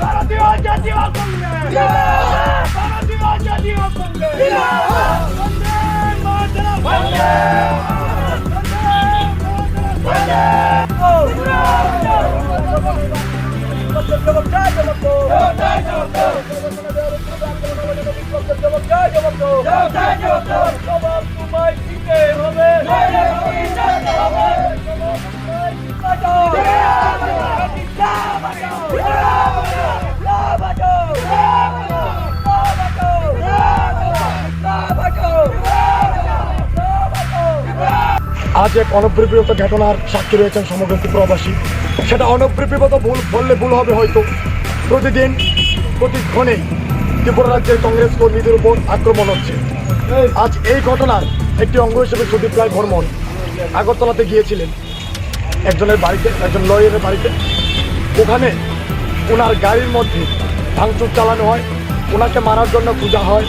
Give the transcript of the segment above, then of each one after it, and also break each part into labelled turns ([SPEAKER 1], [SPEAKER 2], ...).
[SPEAKER 1] ভারতীয় জাতীয় কংগ্রেস, ভারতীয় জাতীয় কংগ্রেস,
[SPEAKER 2] আজ এক অনবৃত্ত ঘটনার সাক্ষী রয়েছেন সমগ্র ত্রিপুরাবাসী। সেটা অনবৃত্ত বললে ভুল হবে হয়তো। প্রতিদিন প্রতিক্ষণে ত্রিপুরা রাজ্যের কংগ্রেস কর্মীদের উপর আক্রমণ হচ্ছে। আজ এই ঘটনার একটি অঙ্গ হিসেবে সুদীপ রায় বর্মন আগরতলাতে গিয়েছিলেন একজনের বাড়িতে, একজন লয়ারের বাড়িতে। ওখানে ওনার গাড়ির মধ্যে ভাঙচুর চালানো হয়, ওনাকে মারার জন্য খোঁজা হয়,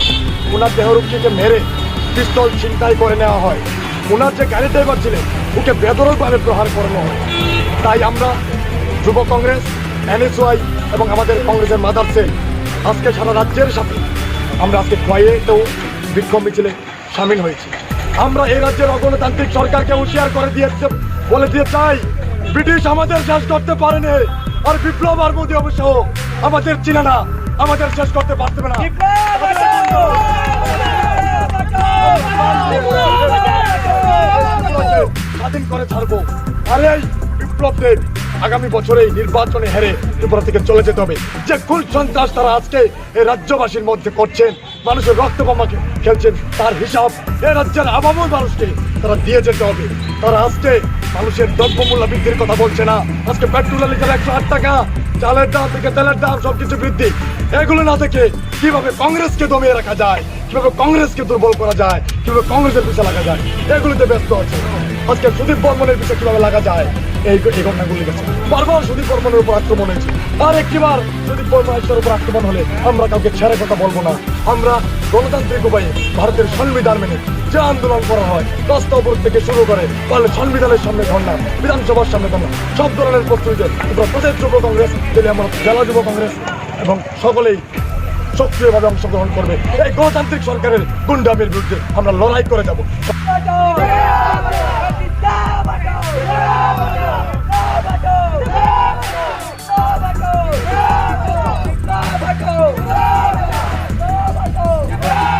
[SPEAKER 2] ওনার দেহরক্ষীকে মেরে পিস্তল ছিনতাই করে নেওয়া হয়। ওনার যে গাড়ি ড্রাইভার ছিলেন ওকে বেদরকভাবে প্রহার করানো হয়। তাই আমরা যুব কংগ্রেস, NSY এবং আমাদের কংগ্রেসের মাদার সেল আজকে সারা রাজ্যের সাথে আমরা আজকে খোয়াইয়েতেও বিক্ষোভ মিছিলে সামিল হয়েছি। আমরা এই রাজ্যের অগণতান্ত্রিক সরকারকে হুঁশিয়ার করে বলে দিয়ে চাই, ব্রিটিশ আমাদের শেষ করতে পারেনি, আর বিপ্লব আর মোদী অবশ্য আমাদের চিনে না, আমাদের শেষ করতে পারবে না। স্বাধীন করে ছাড়বো। আর এই বিপ্লব দেব আগামী বছরে নির্বাচনে হেরে ত্রিপুরা থেকে চলে যেতে হবে। যে কুল সন্ত্রাস তারা আজকে এই রাজ্যবাসীর মধ্যে করছেন, মানুষের রক্ত বোমাকে খেলছেন, তার হিসাব এই রাজ্যের আবামর মানুষকে তারা দিয়ে যেতে হবে। তারা আজকে মানুষের দ্রব্যমূল্য বৃদ্ধির কথা বলছে না। আজকে পেট্রোলের লিটার 108 টাকা, চালের দাম থেকে তেলের দাম সবকিছু বৃদ্ধি। এগুলো না থেকে কিভাবে কংগ্রেসকে দমিয়ে রাখা যায়, কিভাবে কংগ্রেসকে দুর্বল করা যায়, কিভাবে কংগ্রেসের পিছিয়ে লাগা যায়, এগুলিতে ব্যস্ত আছে। আজকে সুদীপ বর্মনের পিছিয়ে কিভাবে লাগা যায়, এই ঘটনাগুলি গেছে। বারবার সুদীপ বর্মনের উপর আক্রমণ হয়েছে, আর একটিবার সুদীপ বর্মনের উপর আক্রমণ হলে আমরা কাউকে ছেড়ে কথা বলবো না। আমরা গণতান্ত্রিক উপায়ে ভারতের সংবিধান মেনে যে আন্দোলন করা হয়, রাস্তা উপর থেকে শুরু করে পারলে সংবিধানের সামনে ধর্ণা, বিধানসভার সামনে ধর্ণা, সব ধরনের প্রস্তুতিতে প্রদেশ যুব কংগ্রেস, আমরা জেলা যুব কংগ্রেস এবং সকলেই সক্রিয়ভাবে অংশগ্রহণ করবে। এই গণতান্ত্রিক সরকারের গুন্ডামির বিরুদ্ধে আমরা লড়াই করে যাব।